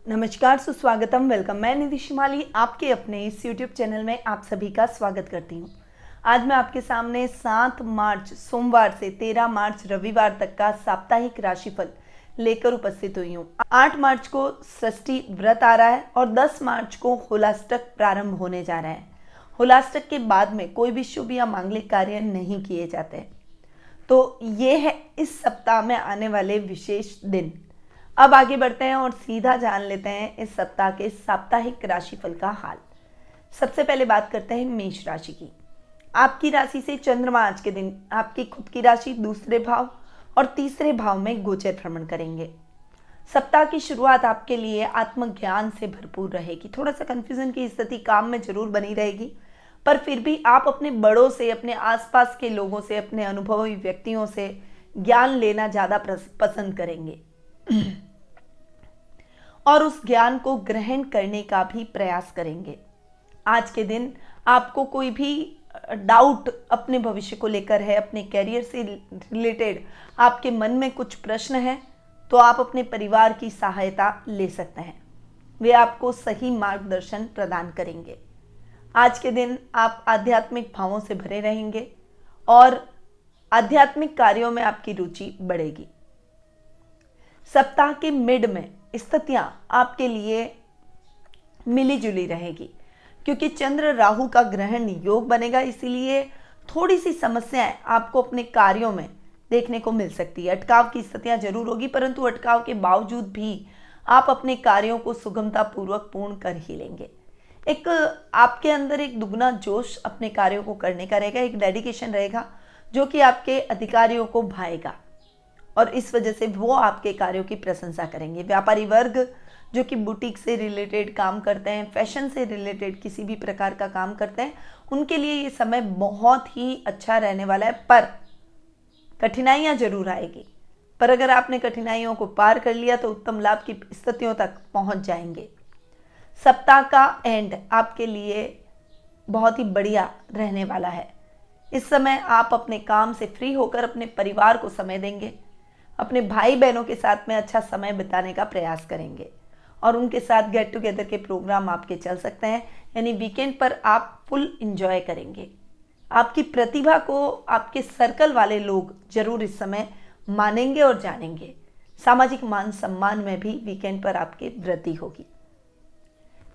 नमस्कार, सुस्वागतम, वेलकम। मैं निधि शिमाली आपके अपने इस यूट्यूब चैनल में आप सभी का स्वागत करती हूँ। आज मैं आपके सामने 7 मार्च सोमवार से 13 मार्च रविवार तक का साप्ताहिक राशिफल लेकर उपस्थित हुई हूँ। 8 मार्च को षष्ठी व्रत आ रहा है और 10 मार्च को होलाष्टक प्रारंभ होने जा रहा है। होलाष्टक के बाद में कोई भी शुभ या मांगलिक कार्य नहीं किए जाते। तो ये है इस सप्ताह में आने वाले विशेष दिन। अब आगे बढ़ते हैं और सीधा जान लेते हैं इस सप्ताह के साप्ताहिक राशिफल का हाल। सबसे पहले बात करते हैं मेष राशि की। आपकी राशि से चंद्रमा आज के दिन आपकी खुद की राशि दूसरे भाव और तीसरे भाव में गोचर भ्रमण करेंगे। सप्ताह की शुरुआत आपके लिए आत्मज्ञान से भरपूर रहेगी। थोड़ा सा कंफ्यूजन की स्थिति काम में जरूर बनी रहेगी, पर फिर भी आप अपने बड़ों से, अपने आसपास के लोगों से, अपने अनुभवी व्यक्तियों से ज्ञान लेना ज़्यादा पसंद करेंगे और उस ज्ञान को ग्रहण करने का भी प्रयास करेंगे। आज के दिन आपको कोई भी डाउट अपने भविष्य को लेकर है, अपने करियर से रिलेटेड आपके मन में कुछ प्रश्न है, तो आप अपने परिवार की सहायता ले सकते हैं। वे आपको सही मार्गदर्शन प्रदान करेंगे। आज के दिन आप आध्यात्मिक भावों से भरे रहेंगे और आध्यात्मिक कार्यों में आपकी रुचि बढ़ेगी। सप्ताह के मिड में स्थितियां आपके लिए मिली जुली रहेगी, क्योंकि चंद्र राहु का ग्रहण योग बनेगा। इसीलिए थोड़ी सी समस्याएं आपको अपने कार्यों में देखने को मिल सकती है। अटकाव की स्थितियां जरूर होगी, परंतु अटकाव के बावजूद भी आप अपने कार्यों को सुगमता पूर्वक पूर्ण कर ही लेंगे। एक आपके अंदर एक दुगना जोश अपने कार्यों को करने का रहेगा, एक डेडिकेशन रहेगा जो कि आपके अधिकारियों को भाएगा और इस वजह से वो आपके कार्यों की प्रशंसा करेंगे। व्यापारी वर्ग जो कि बुटीक से रिलेटेड काम करते हैं, फैशन से रिलेटेड किसी भी प्रकार का काम करते हैं, उनके लिए ये समय बहुत ही अच्छा रहने वाला है। पर कठिनाइयां जरूर आएगी, पर अगर आपने कठिनाइयों को पार कर लिया तो उत्तम लाभ की स्थितियों तक पहुंच जाएंगे। सप्ताह का एंड आपके लिए बहुत ही बढ़िया रहने वाला है। इस समय आप अपने काम से फ्री होकर अपने परिवार को समय देंगे, अपने भाई बहनों के साथ में अच्छा समय बिताने का प्रयास करेंगे और उनके साथ गेट टुगेदर के प्रोग्राम आपके चल सकते हैं। यानी वीकेंड पर आप फुल एंजॉय करेंगे। आपकी प्रतिभा को आपके सर्कल वाले लोग जरूर इस समय मानेंगे और जानेंगे। सामाजिक मान सम्मान में भी वीकेंड पर आपकी वृद्धि होगी।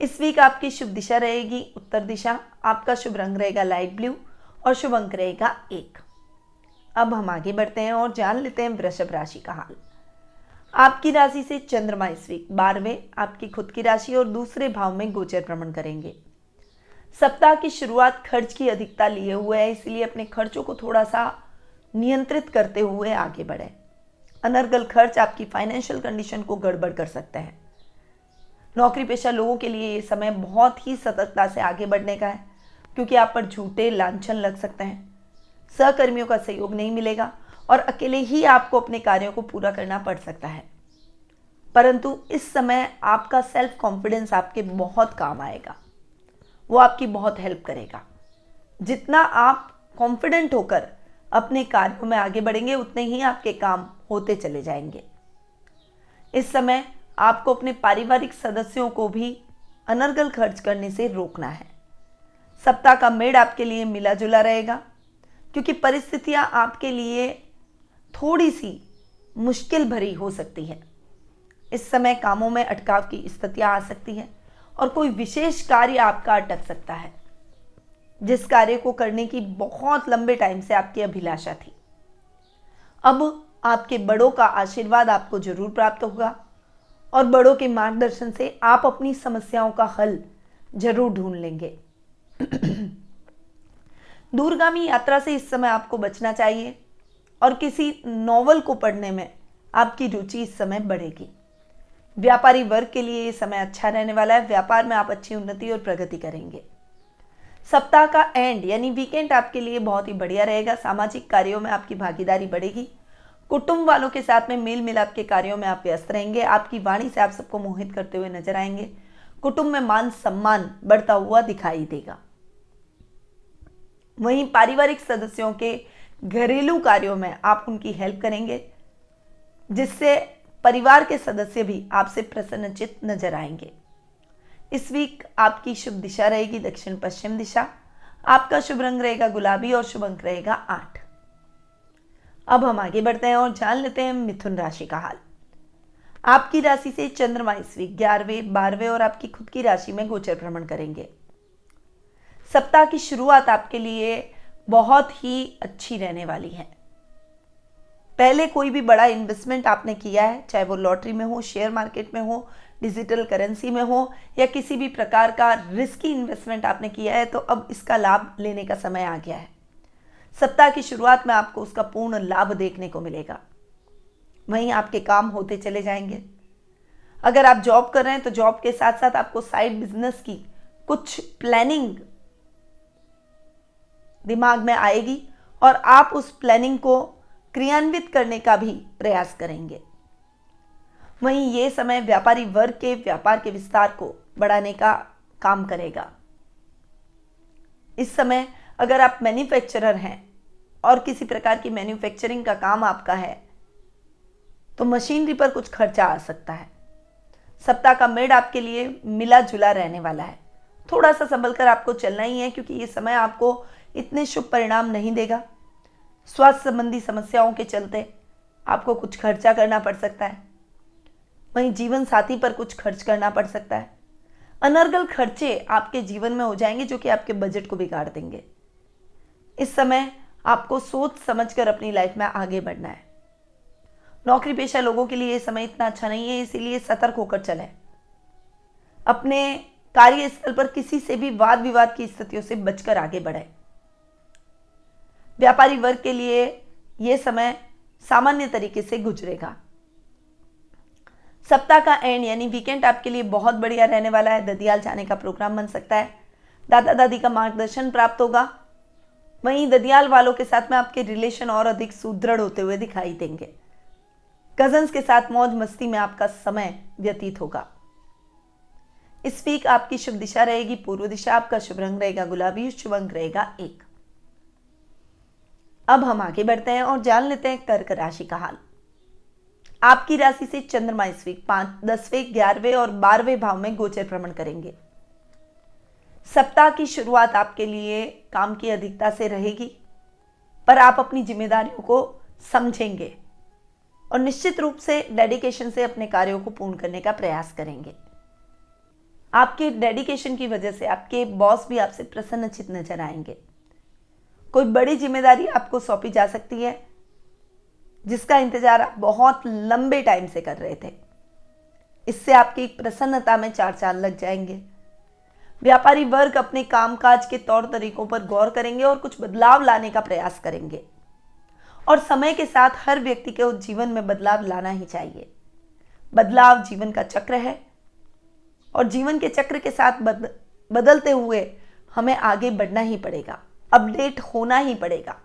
इस वीक आपकी शुभ दिशा रहेगी उत्तर दिशा। आपका शुभ रंग रहेगा लाइट ब्लू और शुभ अंक रहेगा 1। अब हम आगे बढ़ते हैं और जान लेते हैं वृषभ राशि का हाल। आपकी राशि से चंद्रमा इस वीक 12वें आपकी खुद की राशि और दूसरे भाव में गोचर भ्रमण करेंगे। सप्ताह की शुरुआत खर्च की अधिकता लिए हुए है, इसलिए अपने खर्चों को थोड़ा सा नियंत्रित करते हुए आगे बढ़े। अनर्गल खर्च आपकी फाइनेंशियल कंडीशन को गड़बड़ कर सकते हैं। नौकरी पेशा लोगों के लिए ये समय बहुत ही सतर्कता से आगे बढ़ने का है, क्योंकि आप पर झूठे लांछन लग सकते हैं। सहकर्मियों का सहयोग नहीं मिलेगा और अकेले ही आपको अपने कार्यों को पूरा करना पड़ सकता है। परंतु इस समय आपका सेल्फ कॉन्फिडेंस आपके बहुत काम आएगा, वो आपकी बहुत हेल्प करेगा। जितना आप कॉन्फिडेंट होकर अपने कार्यों में आगे बढ़ेंगे, उतने ही आपके काम होते चले जाएंगे। इस समय आपको अपने पारिवारिक सदस्यों को भी अनर्गल खर्च करने से रोकना है। सप्ताह का मिड आपके लिए मिला जुला रहेगा, क्योंकि परिस्थितियां आपके लिए थोड़ी सी मुश्किल भरी हो सकती है। इस समय कामों में अटकाव की स्थितियां आ सकती है और कोई विशेष कार्य आपका अटक सकता है, जिस कार्य को करने की बहुत लंबे टाइम से आपकी अभिलाषा थी। अब आपके बड़ों का आशीर्वाद आपको जरूर प्राप्त होगा और बड़ों के मार्गदर्शन से आप अपनी समस्याओं का हल जरूर ढूंढ लेंगे। दूरगामी यात्रा से इस समय आपको बचना चाहिए और किसी नॉवल को पढ़ने में आपकी रुचि इस समय बढ़ेगी। व्यापारी वर्ग के लिए ये समय अच्छा रहने वाला है। व्यापार में आप अच्छी उन्नति और प्रगति करेंगे। सप्ताह का एंड यानी वीकेंड आपके लिए बहुत ही बढ़िया रहेगा। सामाजिक कार्यों में आपकी भागीदारी बढ़ेगी। कुटुंब वालों के साथ में मेल मिलाप के कार्यों में आप व्यस्त रहेंगे। आपकी वाणी से आप सबको मोहित करते हुए नजर आएंगे। कुटुंब में मान सम्मान बढ़ता हुआ दिखाई देगा। वहीं पारिवारिक सदस्यों के घरेलू कार्यों में आप उनकी हेल्प करेंगे, जिससे परिवार के सदस्य भी आपसे प्रसन्नचित्त नजर आएंगे। इस वीक आपकी शुभ दिशा रहेगी दक्षिण पश्चिम दिशा। आपका शुभ रंग रहेगा गुलाबी और शुभ अंक रहेगा 8। अब हम आगे बढ़ते हैं और जान लेते हैं मिथुन राशि का हाल। आपकी राशि से चंद्रमा इस वीक 11वें, 12वें और आपकी खुद की राशि में गोचर भ्रमण करेंगे। सप्ताह की शुरुआत आपके लिए बहुत ही अच्छी रहने वाली है। पहले कोई भी बड़ा इन्वेस्टमेंट आपने किया है, चाहे वो लॉटरी में हो, शेयर मार्केट में हो, डिजिटल करेंसी में हो या किसी भी प्रकार का रिस्की इन्वेस्टमेंट आपने किया है, तो अब इसका लाभ लेने का समय आ गया है। सप्ताह की शुरुआत में आपको उसका पूर्ण लाभ देखने को मिलेगा। वहीं आपके काम होते चले जाएंगे। अगर आप जॉब कर रहे हैं तो जॉब के साथ साथ आपको साइड बिजनेस की कुछ प्लानिंग दिमाग में आएगी और आप उस प्लानिंग को क्रियान्वित करने का भी प्रयास करेंगे। वहीं ये समय व्यापारी वर्ग के व्यापार के विस्तार को बढ़ाने का काम करेगा। इस समय अगर आप मैन्युफैक्चरर हैं और किसी प्रकार की मैन्युफैक्चरिंग का काम आपका है तो मशीनरी पर कुछ खर्चा आ सकता है। सप्ताह का मिड आपके लिए मिला जुला रहने वाला है। थोड़ा सा संभल कर आपको चलना ही है क्योंकि ये समय आपको इतने शुभ परिणाम नहीं देगा। स्वास्थ्य संबंधी समस्याओं के चलते आपको कुछ खर्चा करना पड़ सकता है। वहीं जीवन साथी पर कुछ खर्च करना पड़ सकता है। अनर्गल खर्चे आपके जीवन में हो जाएंगे जो कि आपके बजट को बिगाड़ देंगे। इस समय आपको सोच समझकर अपनी लाइफ में आगे बढ़ना है। नौकरी पेशा लोगों के लिए ये समय इतना अच्छा नहीं है, इसीलिए सतर्क होकर चलें। अपने कार्यस्थल पर किसी से भी वाद विवाद की स्थितियों से बचकर आगे बढ़ें। व्यापारी वर्ग के लिए यह समय सामान्य तरीके से गुजरेगा। सप्ताह का एंड यानी वीकेंड आपके लिए बहुत बढ़िया रहने वाला है। ददियाल जाने का प्रोग्राम बन सकता है। दादा दादी का मार्गदर्शन प्राप्त होगा। वहीं ददियाल वालों के साथ में आपके रिलेशन और अधिक सुदृढ़ होते हुए दिखाई देंगे। कजन्स के साथ मौज मस्ती में आपका समय व्यतीत होगा। इस वीक आपकी शुभ दिशा रहेगी पूर्व दिशा। आपका शुभ रंग रहेगा गुलाबी, शुभ अंक रहेगा 1। अब हम आगे बढ़ते हैं और जान लेते हैं कर्क राशि का हाल। आपकी राशि से चंद्रमा इस वीक 5, 10वें, 11वें और 12वें भाव में गोचर भ्रमण करेंगे। सप्ताह की शुरुआत आपके लिए काम की अधिकता से रहेगी, पर आप अपनी जिम्मेदारियों को समझेंगे और निश्चित रूप से डेडिकेशन से अपने कार्यों को पूर्ण करने का प्रयास करेंगे। आपके डेडिकेशन की वजह से आपके बॉस भी आपसे प्रसन्नचित्त नजर आएंगे। कोई बड़ी जिम्मेदारी आपको सौंपी जा सकती है जिसका इंतजार आप बहुत लंबे टाइम से कर रहे थे। इससे आपकी प्रसन्नता में 4 चांद लग जाएंगे। व्यापारी वर्ग अपने कामकाज के तौर तरीकों पर गौर करेंगे और कुछ बदलाव लाने का प्रयास करेंगे। और समय के साथ हर व्यक्ति के जीवन में बदलाव लाना ही चाहिए। बदलाव जीवन का चक्र है और जीवन के चक्र के साथ बदलते हुए हमें आगे बढ़ना ही पड़ेगा, अपडेट होना ही पड़ेगा।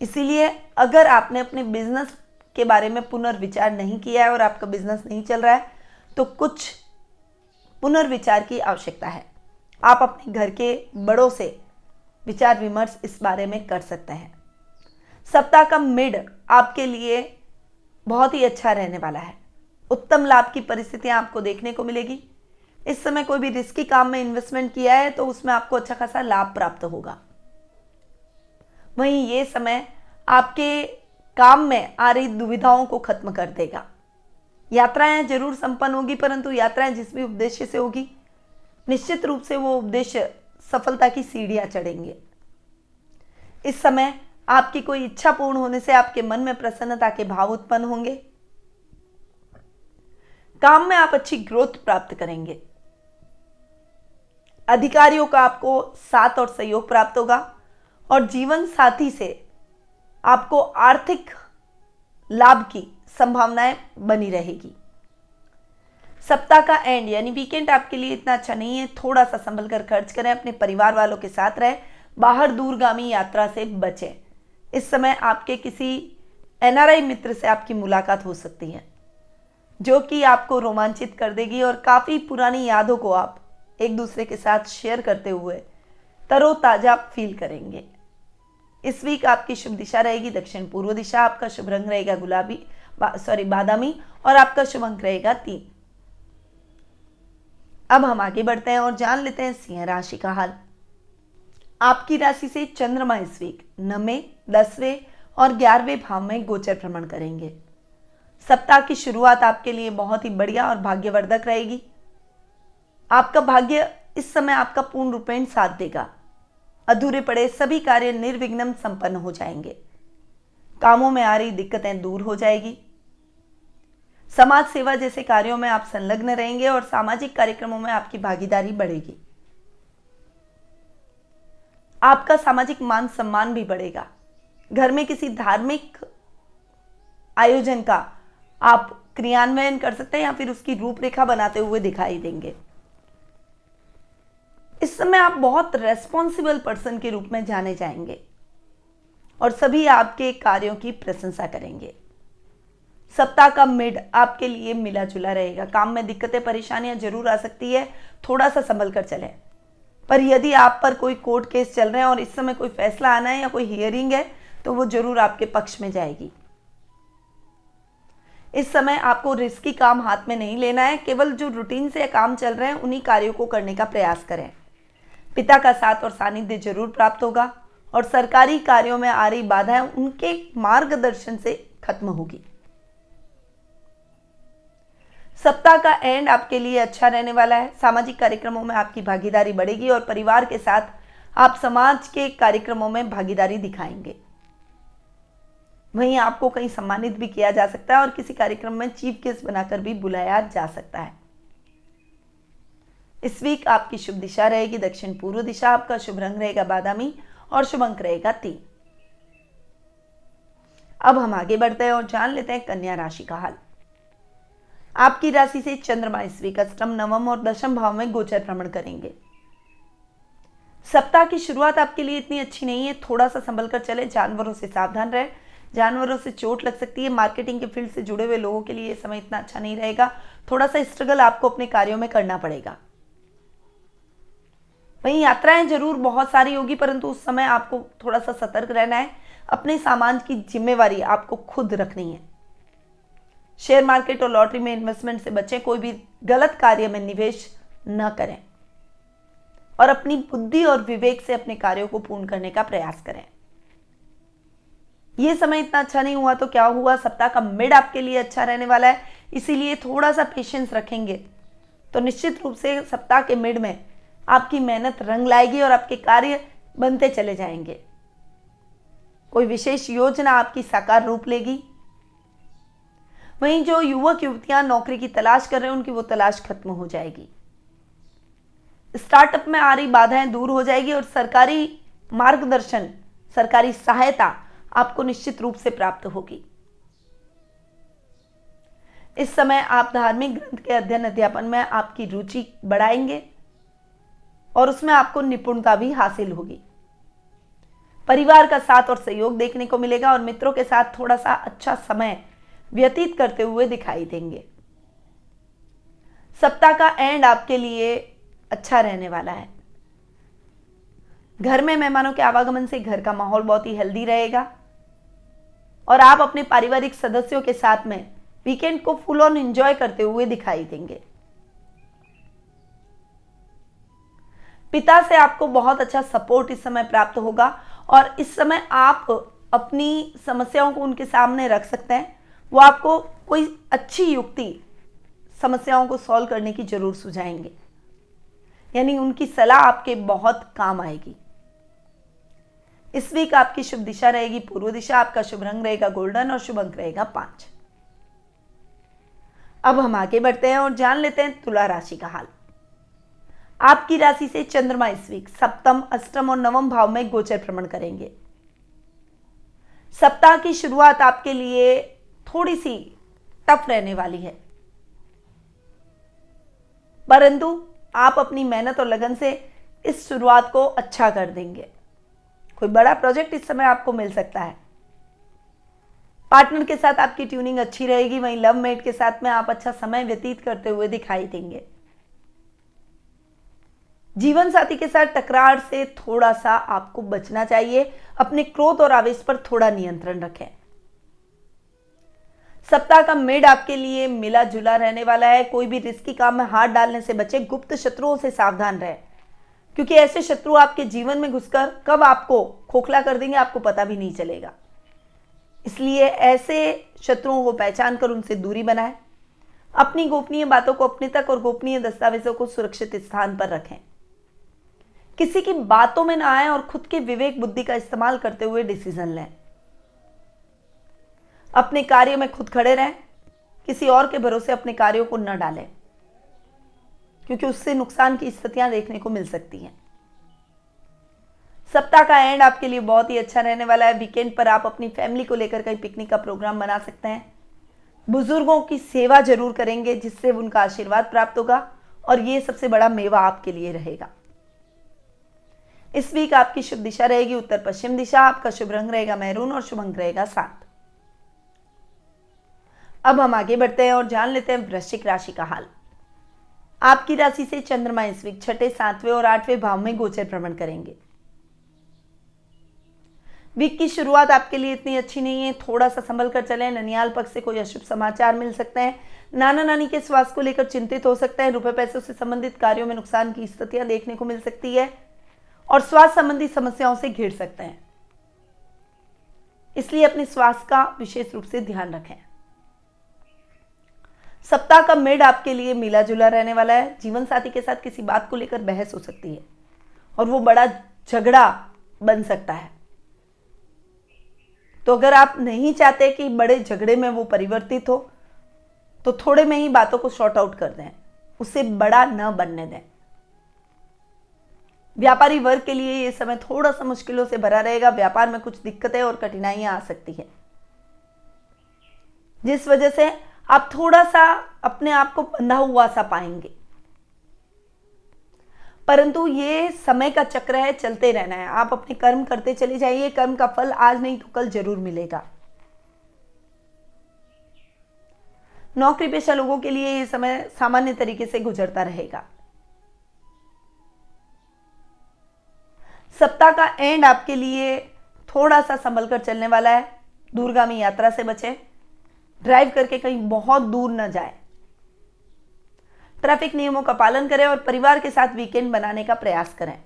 इसीलिए अगर आपने अपने बिजनेस के बारे में पुनर्विचार नहीं किया है और आपका बिजनेस नहीं चल रहा है तो कुछ पुनर्विचार की आवश्यकता है। आप अपने घर के बड़ों से विचार विमर्श इस बारे में कर सकते हैं। सप्ताह का मिड आपके लिए बहुत ही अच्छा रहने वाला है। उत्तम लाभ की परिस्थितियां आपको देखने को मिलेगी। इस समय कोई भी रिस्की काम में इन्वेस्टमेंट किया है तो उसमें आपको अच्छा खासा लाभ प्राप्त होगा। वहीं ये समय आपके काम में आ रही दुविधाओं को खत्म कर देगा। यात्राएं जरूर संपन्न होगी, परंतु यात्राएं जिस भी उद्देश्य से होगी निश्चित रूप से वो उद्देश्य सफलता की सीढ़ियां चढ़ेंगे। इस समय आपकी कोई इच्छा पूर्ण होने से आपके मन में प्रसन्नता के भाव उत्पन्न होंगे। काम में आप अच्छी ग्रोथ प्राप्त करेंगे। अधिकारियों का आपको साथ और सहयोग प्राप्त होगा और जीवन साथी से आपको आर्थिक लाभ की संभावनाएं बनी रहेगी। सप्ताह का एंड यानी वीकेंड आपके लिए इतना अच्छा नहीं है। थोड़ा सा संभल कर खर्च करें। अपने परिवार वालों के साथ रहें। बाहर दूरगामी यात्रा से बचें। इस समय आपके किसी एनआरआई मित्र से आपकी मुलाकात हो सकती है जो कि आपको रोमांचित कर देगी और काफ़ी पुरानी यादों को आप एक दूसरे के साथ शेयर करते हुए तरोताजा फील करेंगे। इस वीक आपकी शुभ दिशा रहेगी दक्षिण पूर्व दिशा। आपका शुभ रंग रहेगा गुलाबी बादामी, और आपका शुभ अंक रहेगा 3। अब हम आगे बढ़ते हैं और जान लेते हैं सिंह राशि का हाल। आपकी राशि से चंद्रमा इस वीक 9वें, 10वें और 11वें भाव में गोचर भ्रमण करेंगे। सप्ताह की शुरुआत आपके लिए बहुत ही बढ़िया और भाग्यवर्धक रहेगी। आपका भाग्य इस समय आपका पूर्ण रूपेण साथ देगा। अधूरे पड़े सभी कार्य निर्विघ्न संपन्न हो जाएंगे। कामों में आ रही दिक्कतें दूर हो जाएगी। समाज सेवा जैसे कार्यों में आप संलग्न रहेंगे और सामाजिक कार्यक्रमों में आपकी भागीदारी बढ़ेगी। आपका सामाजिक मान सम्मान भी बढ़ेगा। घर में किसी धार्मिक आयोजन का आप क्रियान्वयन कर सकते हैं या फिर उसकी रूपरेखा बनाते हुए दिखाई देंगे। इस समय आप बहुत रेस्पॉन्सिबल पर्सन के रूप में जाने जाएंगे और सभी आपके कार्यों की प्रशंसा करेंगे। सप्ताह का मिड आपके लिए मिला जुला रहेगा। काम में दिक्कतें परेशानियां जरूर आ सकती है, थोड़ा सा संभल कर चलें। पर यदि आप पर कोई कोर्ट केस चल रहे हैं और इस समय कोई फैसला आना है या कोई हियरिंग है तो वो जरूर आपके पक्ष में जाएगी। इस समय आपको रिस्की काम हाथ में नहीं लेना है। केवल जो रूटीन से काम चल रहे हैं उन्हीं कार्यों को करने का प्रयास करें। पिता का साथ और सानिध्य जरूर प्राप्त होगा और सरकारी कार्यों में आ रही बाधाएं उनके मार्गदर्शन से खत्म होगी। सप्ताह का एंड आपके लिए अच्छा रहने वाला है। सामाजिक कार्यक्रमों में आपकी भागीदारी बढ़ेगी और परिवार के साथ आप समाज के कार्यक्रमों में भागीदारी दिखाएंगे। वहीं आपको कहीं सम्मानित भी किया जा सकता है और किसी कार्यक्रम में चीफ गेस्ट बनाकर भी बुलाया जा सकता है। इस वीक आपकी शुभ दिशा रहेगी दक्षिण पूर्व दिशा। आपका शुभ रंग रहेगा बादामी और शुभ अंक रहेगा 3। अब हम आगे बढ़ते हैं और जान लेते हैं कन्या राशि का हाल। आपकी राशि से चंद्रमा इस वीक अष्टम, नवम और दशम भाव में गोचर भ्रमण करेंगे। सप्ताह की शुरुआत आपके लिए इतनी अच्छी नहीं है, थोड़ा सा संभल कर चले। जानवरों से सावधान रहे, जानवरों से चोट लग सकती है। मार्केटिंग के फील्ड से जुड़े हुए लोगों के लिए यह समय इतना अच्छा नहीं रहेगा। थोड़ा सा स्ट्रगल आपको अपने कार्यों में करना पड़ेगा। वहीं यात्राएं जरूर बहुत सारी होगी, परंतु उस समय आपको थोड़ा सा सतर्क रहना है। अपने सामान की जिम्मेवारी आपको खुद रखनी है। शेयर मार्केट और लॉटरी में इन्वेस्टमेंट से बचें। कोई भी गलत कार्य में निवेश न करें और अपनी बुद्धि और विवेक से अपने कार्यों को पूर्ण करने का प्रयास करें। यह समय इतना अच्छा नहीं हुआ तो क्या हुआ, सप्ताह का मिड आपके लिए अच्छा रहने वाला है। इसीलिए थोड़ा सा पेशेंस रखेंगे तो निश्चित रूप से सप्ताह के मिड में आपकी मेहनत रंग लाएगी और आपके कार्य बनते चले जाएंगे। कोई विशेष योजना आपकी साकार रूप लेगी। वहीं जो युवक युवतियां नौकरी की तलाश कर रहे हैं उनकी वो तलाश खत्म हो जाएगी। स्टार्टअप में आ रही बाधाएं दूर हो जाएगी और सरकारी मार्गदर्शन, सरकारी सहायता आपको निश्चित रूप से प्राप्त होगी। इस समय आप धार्मिक ग्रंथ के अध्ययन अध्यापन में आपकी रुचि बढ़ाएंगे और उसमें आपको निपुणता भी हासिल होगी। परिवार का साथ और सहयोग देखने को मिलेगा और मित्रों के साथ थोड़ा सा अच्छा समय व्यतीत करते हुए दिखाई देंगे। सप्ताह का एंड आपके लिए अच्छा रहने वाला है। घर में मेहमानों के आवागमन से घर का माहौल बहुत ही हेल्दी रहेगा और आप अपने पारिवारिक सदस्यों के साथ में वीकेंड को फुल ऑन एंजॉय करते हुए दिखाई देंगे। पिता से आपको बहुत अच्छा सपोर्ट इस समय प्राप्त होगा और इस समय आप अपनी समस्याओं को उनके सामने रख सकते हैं। वो आपको कोई अच्छी युक्ति समस्याओं को सॉल्व करने की जरूर सुझाएंगे, यानी उनकी सलाह आपके बहुत काम आएगी। इस वीक आपकी शुभ दिशा रहेगी पूर्व दिशा। आपका शुभ रंग रहेगा गोल्डन और शुभ अंक रहेगा 5। अब हम आगे बढ़ते हैं और जान लेते हैं तुला राशि का हाल। आपकी राशि से चंद्रमा इस वीक सप्तम, अष्टम और नवम भाव में गोचर भ्रमण करेंगे। सप्ताह की शुरुआत आपके लिए थोड़ी सी टफ रहने वाली है, परंतु आप अपनी मेहनत और लगन से इस शुरुआत को अच्छा कर देंगे। कोई बड़ा प्रोजेक्ट इस समय आपको मिल सकता है। पार्टनर के साथ आपकी ट्यूनिंग अच्छी रहेगी। वहीं लव मेट के साथ में आप अच्छा समय व्यतीत करते हुए दिखाई देंगे। जीवन साथी के साथ टकरार से थोड़ा सा आपको बचना चाहिए। अपने क्रोध और आवेश पर थोड़ा नियंत्रण रखें। सप्ताह का मिड आपके लिए मिला जुला रहने वाला है। कोई भी रिस्की काम में हाथ डालने से बचे, गुप्त शत्रुओं से सावधान रहे, क्योंकि ऐसे शत्रु आपके जीवन में घुसकर कब आपको खोखला कर देंगे आपको पता भी नहीं चलेगा। इसलिए ऐसे शत्रुओं को पहचान कर उनसे दूरी बनाएं। अपनी गोपनीय बातों को अपने तक और गोपनीय दस्तावेजों को सुरक्षित स्थान पर रखें। किसी की बातों में ना आए और खुद के विवेक बुद्धि का इस्तेमाल करते हुए डिसीजन लें। अपने कार्य में खुद खड़े रहें, किसी और के भरोसे अपने कार्यों को न डालें, क्योंकि उससे नुकसान की स्थितियां देखने को मिल सकती हैं। सप्ताह का एंड आपके लिए बहुत ही अच्छा रहने वाला है। वीकेंड पर आप अपनी फैमिली को लेकर कहीं पिकनिक का प्रोग्राम बना सकते हैं। बुजुर्गों की सेवा जरूर करेंगे, जिससे उनका आशीर्वाद प्राप्त होगा और ये सबसे बड़ा मेवा आपके लिए रहेगा। इस वीक आपकी शुभ दिशा रहेगी उत्तर पश्चिम दिशा। आपका शुभ रंग रहेगा मैरून और शुभ अंक रहेगा 7। अब हम आगे बढ़ते हैं और जान लेते हैं वृश्चिक राशि का हाल। आपकी राशि से चंद्रमा इस वीक 6, 7वें और 8वें भाव में गोचर भ्रमण करेंगे। वीक की शुरुआत आपके लिए इतनी अच्छी नहीं है, थोड़ा सा संभल कर चलें। ननियाल पक्ष से कोई अशुभ समाचार मिल सकते हैं। नाना नानी के स्वास्थ्य को लेकर चिंतित हो सकते हैं। रुपए पैसों से संबंधित कार्यों में नुकसान की स्थितियां देखने को मिल सकती है और स्वास्थ्य संबंधी समस्याओं से घिर सकते हैं। इसलिए अपने स्वास्थ्य का विशेष रूप से ध्यान रखें। सप्ताह का मिड आपके लिए मिला जुला रहने वाला है। जीवन साथी के साथ किसी बात को लेकर बहस हो सकती है और वो बड़ा झगड़ा बन सकता है। तो अगर आप नहीं चाहते कि बड़े झगड़े में वो परिवर्तित हो, तो थोड़े में ही बातों को शॉर्ट आउट कर दें, उसे बड़ा न बनने दें। व्यापारी वर्ग के लिए ये समय थोड़ा सा मुश्किलों से भरा रहेगा। व्यापार में कुछ दिक्कतें और कठिनाइयां आ सकती है, जिस वजह से आप थोड़ा सा अपने आप को बंधा हुआ सा पाएंगे। परंतु ये समय का चक्र है, चलते रहना है। आप अपने कर्म करते चले जाइए, कर्म का फल आज नहीं तो कल जरूर मिलेगा। नौकरी पेशा लोगों के लिए ये समय सामान्य तरीके से गुजरता रहेगा। सप्ताह का एंड आपके लिए थोड़ा सा संभल कर चलने वाला है। दूरगामी यात्रा से बचें। ड्राइव करके कहीं बहुत दूर न जाए। ट्रैफिक नियमों का पालन करें और परिवार के साथ वीकेंड बनाने का प्रयास करें।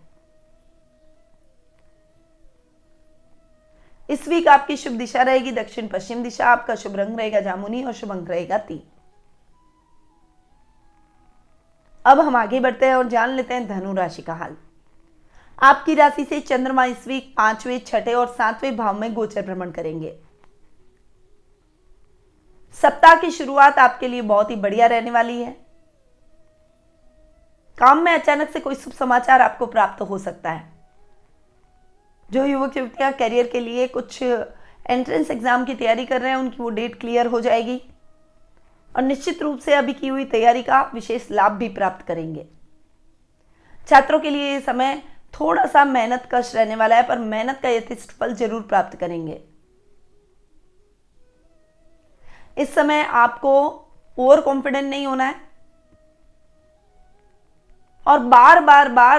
इस वीक आपकी शुभ दिशा रहेगी दक्षिण पश्चिम दिशा। आपका शुभ रंग रहेगा जामुनी और शुभ अंक रहेगा 3। अब हम आगे बढ़ते हैं और जान लेते हैं धनु राशि का हाल। आपकी राशि से चंद्रमा इस वीक 5वें, 6ठे और 7वें भाव में गोचर भ्रमण करेंगे। सप्ताह की शुरुआत आपके लिए बहुत ही बढ़िया रहने वाली है। काम में अचानक से कोई शुभ समाचार आपको प्राप्त हो सकता है। जो युवक युवतियां करियर के लिए कुछ एंट्रेंस एग्जाम की तैयारी कर रहे हैं, उनकी वो डेट क्लियर हो जाएगी और निश्चित रूप से अभी की हुई तैयारी का विशेष लाभ भी प्राप्त करेंगे। छात्रों के लिए ये समय थोड़ा सा मेहनत कश रहने वाला है, पर मेहनत का यथेष्ट फल जरूर प्राप्त करेंगे। इस समय आपको ओवर कॉन्फिडेंट नहीं होना है और बार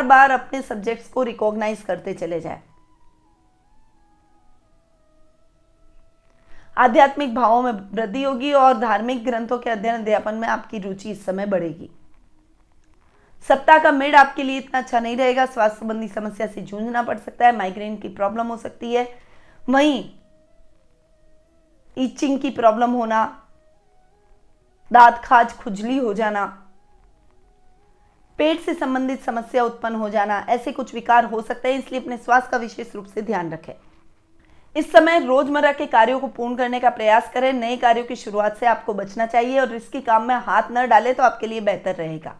बार अपने सब्जेक्ट्स को रिकॉग्नाइज करते चले जाए। आध्यात्मिक भावों में वृद्धि होगी और धार्मिक ग्रंथों के अध्ययन अध्यापन में आपकी रुचि इस समय बढ़ेगी। सप्ताह का मिड आपके लिए इतना अच्छा नहीं रहेगा। स्वास्थ्य संबंधी समस्या से जूझना पड़ सकता है। माइग्रेन की प्रॉब्लम हो सकती है, वहीं ईचिंग की प्रॉब्लम होना, दांत खाज खुजली हो जाना, पेट से संबंधित समस्या उत्पन्न हो जाना, ऐसे कुछ विकार हो सकते हैं। इसलिए अपने स्वास्थ्य का विशेष रूप से ध्यान रखें। इस समय रोजमर्रा के कार्यों को पूर्ण करने का प्रयास करें। नए कार्यों की शुरुआत से आपको बचना चाहिए और रिस्की काम में हाथ न डालें तो आपके लिए बेहतर रहेगा।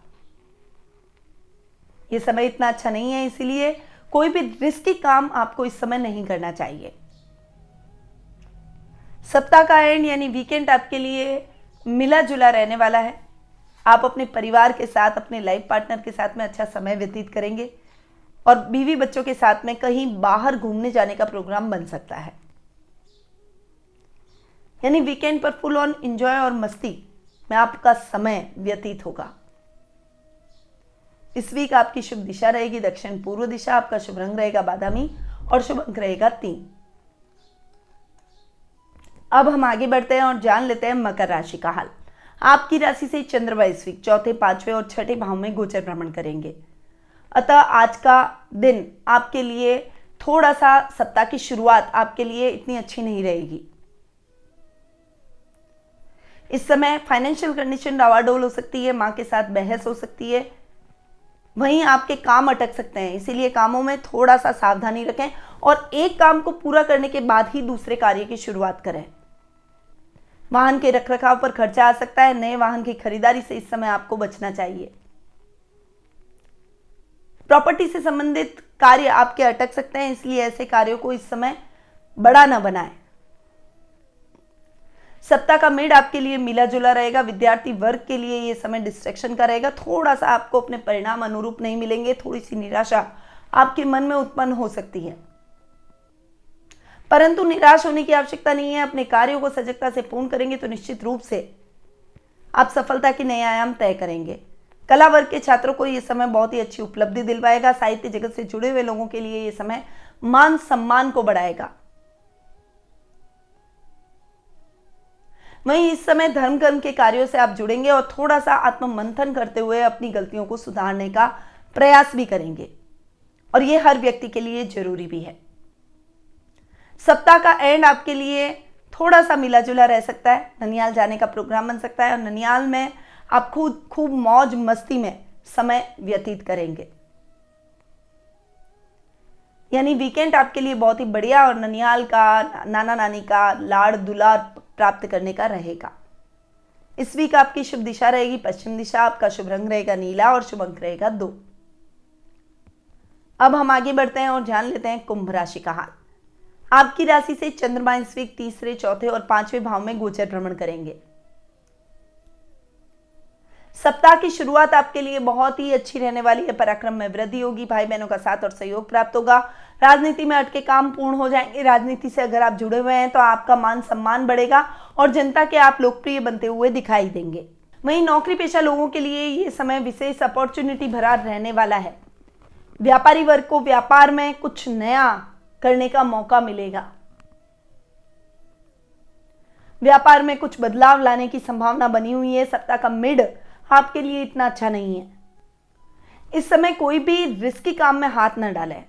यह समय इतना अच्छा नहीं है, इसीलिए कोई भी रिस्की काम आपको इस समय नहीं करना चाहिए। सप्ताह का एंड यानी वीकेंड आपके लिए मिला जुला रहने वाला है। आप अपने परिवार के साथ, अपने लाइफ पार्टनर के साथ में अच्छा समय व्यतीत करेंगे और बीवी बच्चों के साथ में कहीं बाहर घूमने जाने का प्रोग्राम बन सकता है। यानी वीकेंड पर फुल ऑन एंजॉय और मस्ती में आपका समय व्यतीत होगा। इस वीक आपकी शुभ दिशा रहेगी दक्षिण पूर्व दिशा। आपका शुभ रंग रहेगा बादामी और शुभ अंक रहेगा 3। अब हम आगे बढ़ते हैं और जान लेते हैं मकर राशि का हाल। आपकी राशि से चंद्रमा इस वीक चौथे, पांचवें और छठे भाव में गोचर भ्रमण करेंगे। अतः आज का दिन आपके लिए थोड़ा सा, सप्ताह की शुरुआत आपके लिए इतनी अच्छी नहीं रहेगी। इस समय फाइनेंशियल कंडीशन डावाडोल हो सकती है, मां के साथ बहस हो सकती है, वहीं आपके काम अटक सकते हैं, इसीलिए कामों में थोड़ा सा सावधानी रखें और एक काम को पूरा करने के बाद ही दूसरे कार्य की शुरुआत करें। वाहन के रखरखाव पर खर्चा आ सकता है, नए वाहन की खरीदारी से इस समय आपको बचना चाहिए। प्रॉपर्टी से संबंधित कार्य आपके अटक सकते हैं, इसलिए ऐसे कार्यों को इस समय बड़ा न बनाएं। सप्ताह का मिड आपके लिए मिला जुला रहेगा। विद्यार्थी वर्ग के लिए यह समय डिस्ट्रैक्शन का रहेगा, थोड़ा सा आपको अपने परिणाम अनुरूप नहीं मिलेंगे, थोड़ी सी निराशा आपके मन में उत्पन्न हो सकती है, परंतु निराश होने की आवश्यकता नहीं है। अपने कार्यों को सजगता से पूर्ण करेंगे तो निश्चित रूप से आप सफलता के नए आयाम तय करेंगे। कला वर्ग के छात्रों को यह समय बहुत ही अच्छी उपलब्धि दिलवाएगा। साहित्य जगत से जुड़े हुए लोगों के लिए यह समय मान सम्मान को बढ़ाएगा। वहीं इस समय धर्म कर्म के कार्यों से आप जुड़ेंगे और थोड़ा सा आत्म मंथन करते हुए अपनी गलतियों को सुधारने का प्रयास भी करेंगे, और यह हर व्यक्ति के लिए जरूरी भी है। सप्ताह का एंड आपके लिए थोड़ा सा मिला जुला रह सकता है। ननियाल जाने का प्रोग्राम बन सकता है और ननियाल में आप खूब मौज मस्ती में समय व्यतीत करेंगे, यानी वीकेंड आपके लिए बहुत ही बढ़िया और ननियाल का, नाना नानी का लाड़ दुलार प्राप्त करने का रहेगा। इस वीक आपकी शुभ दिशा रहेगी पश्चिम दिशा, आपका शुभ रंग रहेगा नीला और शुभ अंक रहेगा 2। अब हम आगे बढ़ते हैं और जान लेते हैं कुंभ राशि का हाल। आपकी राशि से चंद्रमा इस वीक तीसरे, चौथे और पांचवें भाव में गोचर भ्रमण करेंगे। सप्ताह की शुरुआत आपके लिए बहुत ही अच्छी रहने वाली है। पराक्रम में वृद्धि होगी, भाई बहनों का साथ और सहयोग प्राप्त होगा। राजनीति में अटके काम पूर्ण हो जाएंगे। राजनीति से अगर आप जुड़े हुए हैं तो आपका मान सम्मान बढ़ेगा और जनता के आप लोकप्रिय बनते हुए दिखाई देंगे। वहीं नौकरी पेशा लोगों के लिए ये समय विशेष अपॉर्चुनिटी भरा रहने वाला है। व्यापारी वर्ग को व्यापार में कुछ नया करने का मौका मिलेगा। व्यापार में कुछ बदलाव लाने की संभावना बनी हुई है। सप्ताह का मिड आपके लिए इतना अच्छा नहीं है। इस समय कोई भी रिस्की काम में हाथ न डालें।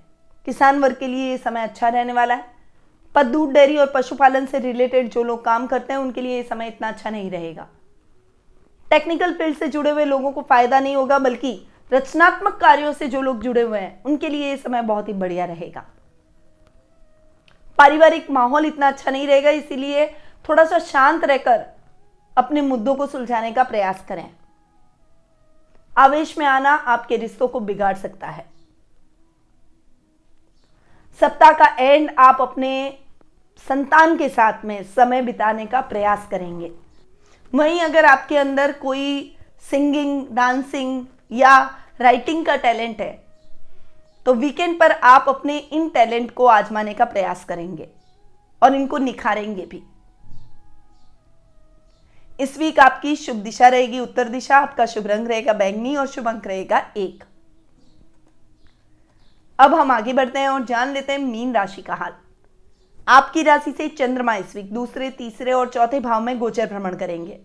किसान वर्ग के लिए ये समय अच्छा रहने वाला है। पशु दूध डेयरी और पशुपालन से रिलेटेड जो लोग काम करते हैं उनके लिए ये समय इतना अच्छा नहीं रहेगा। टेक्निकल फील्ड से जुड़े हुए लोगों को फायदा नहीं होगा, बल्कि रचनात्मक कार्यों से जो लोग जुड़े हुए हैं उनके लिए ये समय बहुत ही बढ़िया रहेगा। पारिवारिक माहौल इतना अच्छा नहीं रहेगा, इसीलिए थोड़ा सा शांत रहकर अपने मुद्दों को सुलझाने का प्रयास करें। आवेश में आना आपके रिश्तों को बिगाड़ सकता है। सप्ताह का एंड आप अपने संतान के साथ में समय बिताने का प्रयास करेंगे। वहीं अगर आपके अंदर कोई सिंगिंग, डांसिंग या राइटिंग का टैलेंट है तो वीकेंड पर आप अपने इन टैलेंट को आजमाने का प्रयास करेंगे और इनको निखारेंगे भी। इस वीक आपकी शुभ दिशा रहेगी उत्तर दिशा, आपका शुभ रंग रहेगा बैंगनी और शुभ अंक रहेगा 1। अब हम आगे बढ़ते हैं और जान लेते हैं मीन राशि का हाल। आपकी राशि से चंद्रमा इस वीक दूसरे, तीसरे और चौथे भाव में गोचर भ्रमण करेंगे।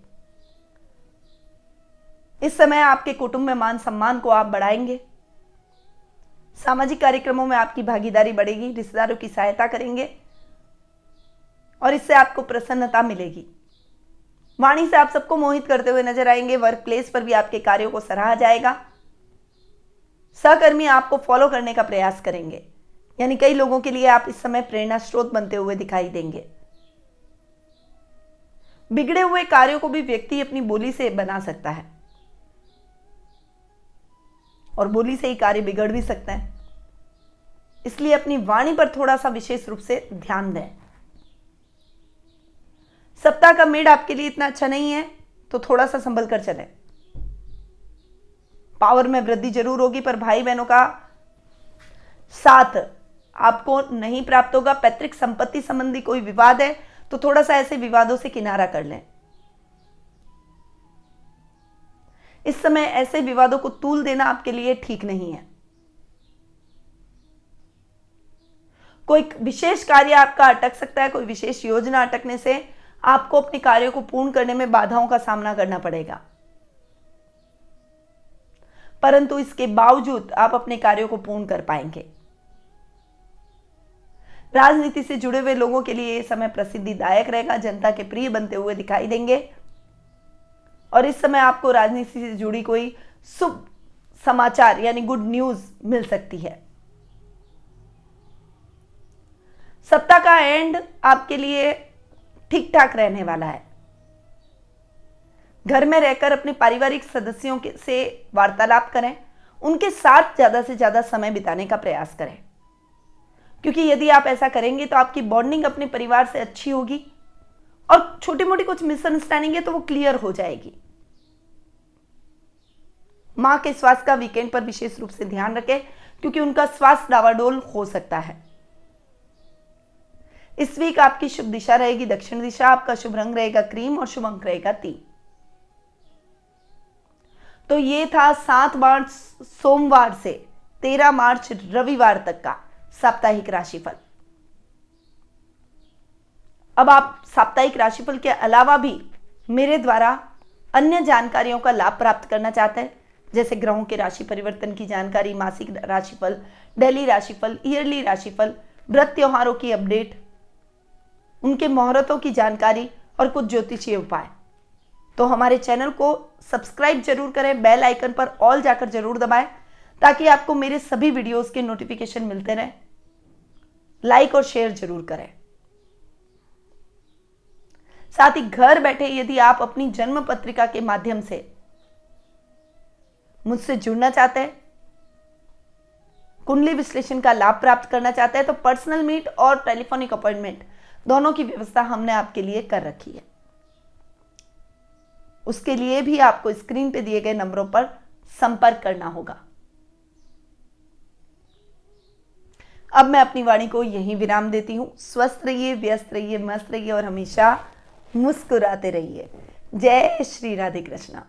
इस समय आपके कुटुंब में मान सम्मान को आप बढ़ाएंगे। सामाजिक कार्यक्रमों में आपकी भागीदारी बढ़ेगी, रिश्तेदारों की सहायता करेंगे और इससे आपको प्रसन्नता मिलेगी। वाणी से आप सबको मोहित करते हुए नजर आएंगे। वर्क प्लेस पर भी आपके कार्यों को सराहा जाएगा। सहकर्मी आपको फॉलो करने का प्रयास करेंगे, यानी कई लोगों के लिए आप इस समय प्रेरणा स्रोत बनते हुए दिखाई देंगे। बिगड़े हुए कार्यों को भी व्यक्ति अपनी बोली से बना सकता है और बोली से ही कार्य बिगड़ भी सकते हैं, इसलिए अपनी वाणी पर थोड़ा सा विशेष रूप से ध्यान दें। सप्ताह का मिड आपके लिए इतना अच्छा नहीं है, तो थोड़ा सा संभल कर चलें। पावर में वृद्धि जरूर होगी, पर भाई बहनों का साथ आपको नहीं प्राप्त होगा। पैतृक संपत्ति संबंधी कोई विवाद है तो थोड़ा सा ऐसे विवादों से किनारा कर लें। इस समय ऐसे विवादों को तूल देना आपके लिए ठीक नहीं है। कोई विशेष कार्य आपका अटक सकता है, कोई विशेष योजना अटकने से आपको अपने कार्यों को पूर्ण करने में बाधाओं का सामना करना पड़ेगा, परंतु इसके बावजूद आप अपने कार्यों को पूर्ण कर पाएंगे। राजनीति से जुड़े हुए लोगों के लिए यह समय प्रसिद्धिदायक रहेगा, जनता के प्रिय बनते हुए दिखाई देंगे और इस समय आपको राजनीति से जुड़ी कोई शुभ समाचार यानी गुड न्यूज मिल सकती है। सप्ताह का एंड आपके लिए ठीक ठाक रहने वाला है। घर में रहकर अपने पारिवारिक सदस्यों से वार्तालाप करें, उनके साथ ज्यादा से ज्यादा समय बिताने का प्रयास करें, क्योंकि यदि आप ऐसा करेंगे तो आपकी बॉन्डिंग अपने परिवार से अच्छी होगी और छोटी मोटी कुछ मिसअंडरस्टैंडिंग है तो वो क्लियर हो जाएगी। मां के स्वास्थ्य का वीकेंड पर विशेष रूप से ध्यान रखें, क्योंकि उनका स्वास्थ्य डावाडोल हो सकता है। इस वीक आपकी शुभ दिशा रहेगी दक्षिण दिशा, आपका शुभ रंग रहेगा क्रीम और शुभ अंक रहेगा 3। तो ये था 7 मार्च सोमवार से 13 मार्च रविवार तक का साप्ताहिक राशिफल। अब आप साप्ताहिक राशिफल के अलावा भी मेरे द्वारा अन्य जानकारियों का लाभ प्राप्त करना चाहते हैं, जैसे ग्रहों के राशि परिवर्तन की जानकारी, मासिक राशिफल, डेली राशिफल, ईयरली राशिफल, व्रत त्योहारों की अपडेट, उनके मुहूर्तों की जानकारी और कुछ ज्योतिषीय उपाय, तो हमारे चैनल को सब्सक्राइब जरूर करें, बेल आइकन पर ऑल जाकर जरूर दबाएं ताकि आपको मेरे सभी वीडियोस के नोटिफिकेशन मिलते रहें। लाइक और शेयर जरूर करें। साथ ही घर बैठे यदि आप अपनी जन्म पत्रिका के माध्यम से मुझसे जुड़ना चाहते हैं, कुंडली विश्लेषण का लाभ प्राप्त करना चाहते हैं, तो पर्सनल मीट और टेलीफोनिक अपॉइंटमेंट दोनों की व्यवस्था हमने आपके लिए कर रखी है। उसके लिए भी आपको स्क्रीन पे दिए गए नंबरों पर संपर्क करना होगा। अब मैं अपनी वाणी को यहीं विराम देती हूं। स्वस्थ रहिए, व्यस्त रहिए, मस्त रहिए और हमेशा मुस्कुराते रहिए। जय श्री राधे कृष्णा।